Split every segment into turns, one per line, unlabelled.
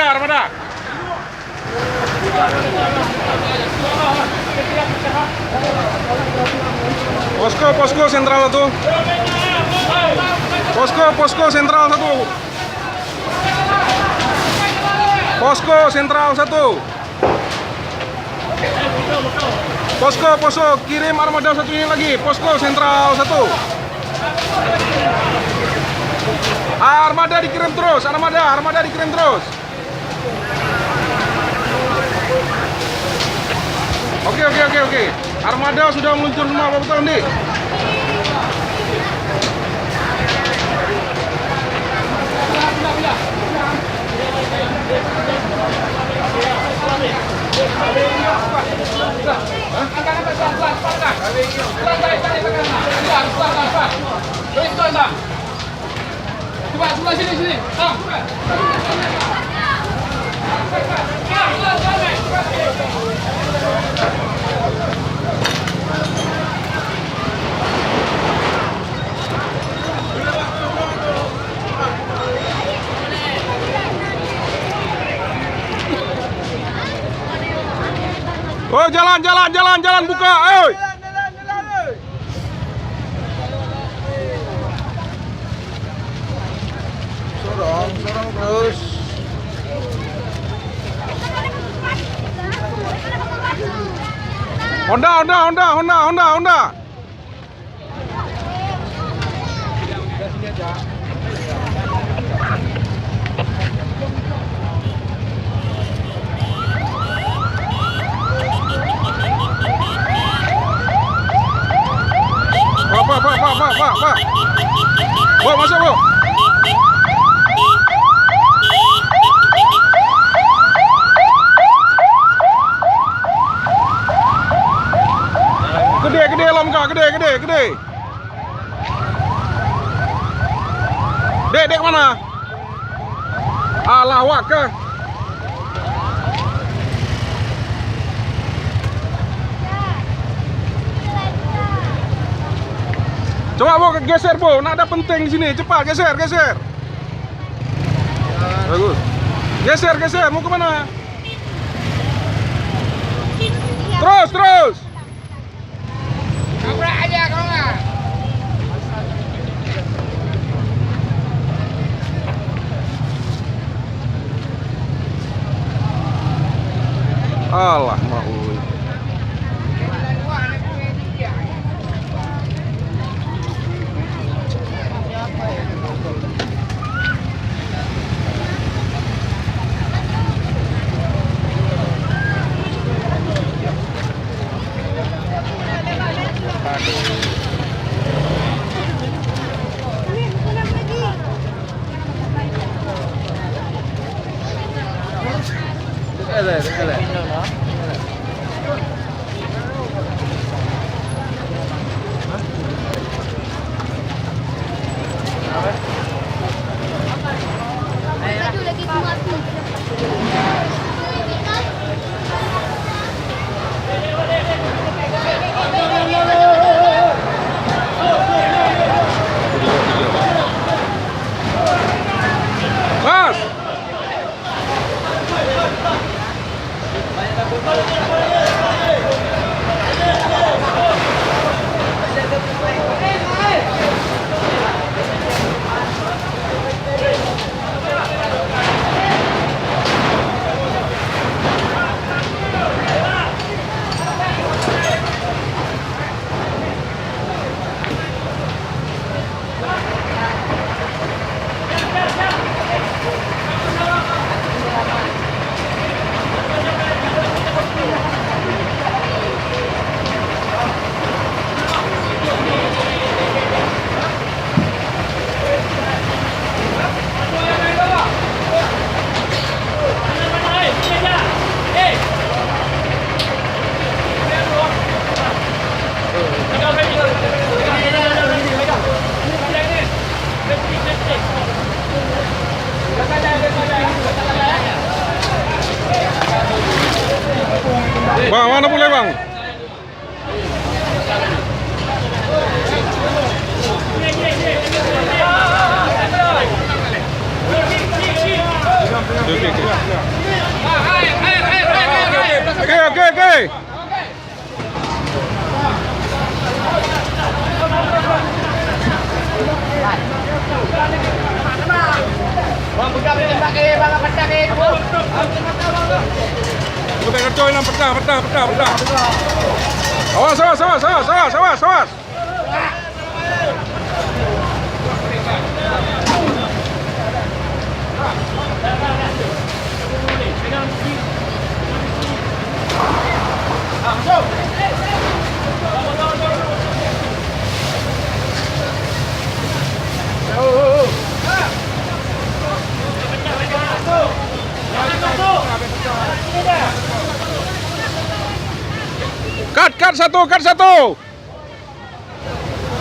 Armada. Posko sentral 1. Posko sentral 1. Posko sentral 1. Posko kirim armada satu ini lagi. Posko sentral 1. Armada dikirim terus. Armada dikirim terus. Oke. Armada sudah meluncur semua, Bapak betul nih.
Coba sebelah sini.
Oh, jalan buka, ayo.
Sorong terus.
Honda. Pak. Bu, masuk, Bu. Gede lomka, gede. Dek mana? Lawak kah? Coba Bu geser, Bu. Nada penting di sini. Cepat geser. Bagus. Geser. Mau kemana? Terus.
Kabrak aja kalau nggak.
Alah, mau. Mas. Bang, mana boleh bang? Oke.
Bang, buka beli pakai, bang, pakai.
Udah ngecoy lah, pecah. Awas.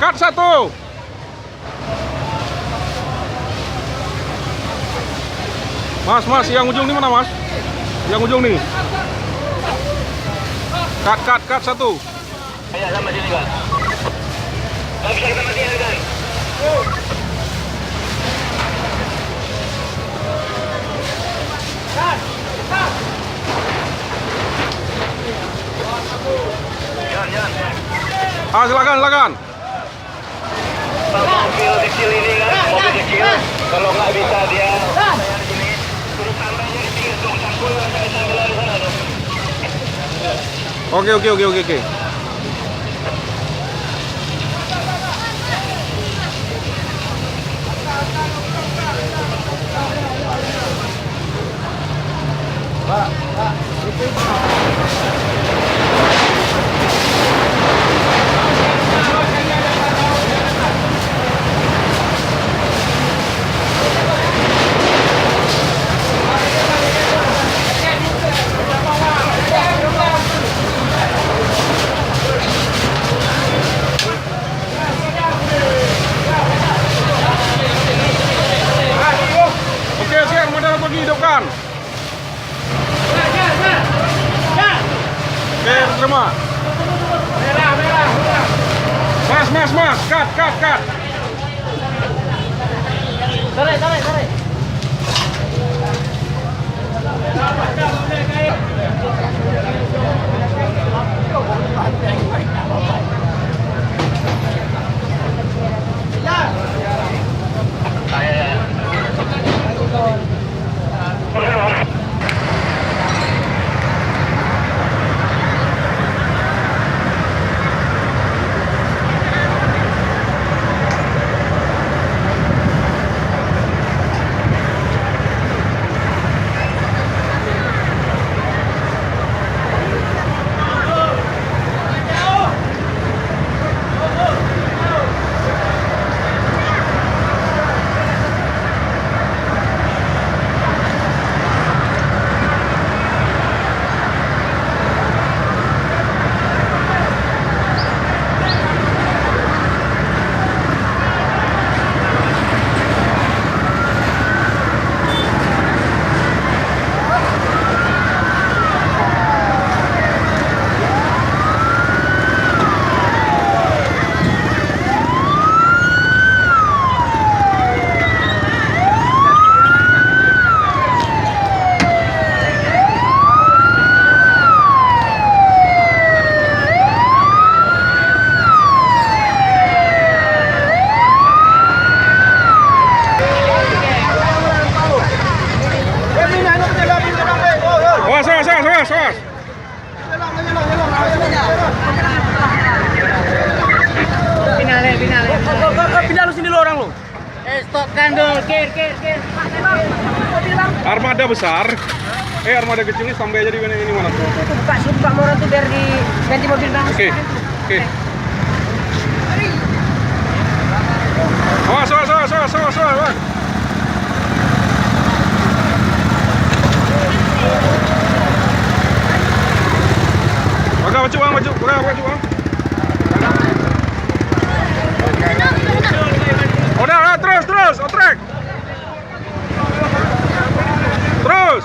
Cut satu. Mas, yang ujung ini mana, Mas? Yang ujung nih. Cut satu.
Ya, sama sini, Bang. Nggak bisa kita matiin, kan?
Ah, silakan.
Bang, mobil kecil ini kan, mobil kecil. Kalau nggak bisa dia di sini, suruh sampainya di pinggir dong, sambil di sana dong.
Oke. Oke, armada untuk dihidupkan. Oke, terima.
Merah.
Mas, cut.
Tarik.
Awas.
Pindah lu sini lu orang lu. Stop kandol, kir.
Armada besar. Armada kecil ini sampai aja di mana ini mana tuh?
Buka motor tuh biar diganti mobil bang.
Oke. Awas, Bang. Maju, Bang. Udah, terus, otrek. Terus.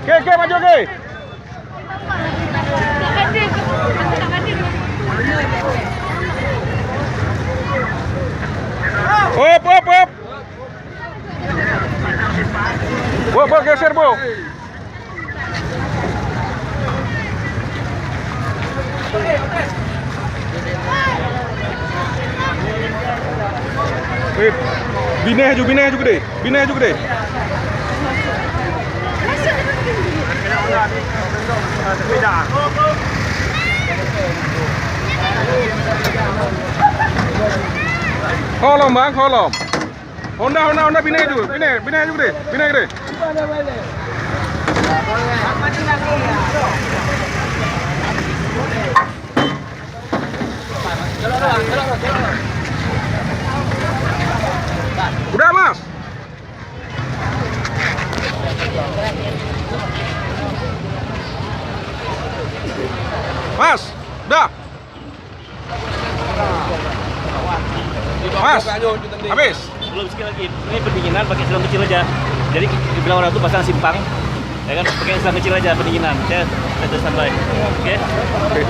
Oke, maju, oke. Wait. Bine haju gede. Bine haju gede. Kolom bang, kolom. Honda bine haju gede. Bine gede. Udah mas. Mas, udah. Mas, habis.
Belum sekali lagi. Ini pendinginan pakai selang kecil aja. Jadi dibilang orang tuh pasang simpang. Ya kan, pakai selang kecil aja pendinginan. Ya, kita standby. Oke.
Oke.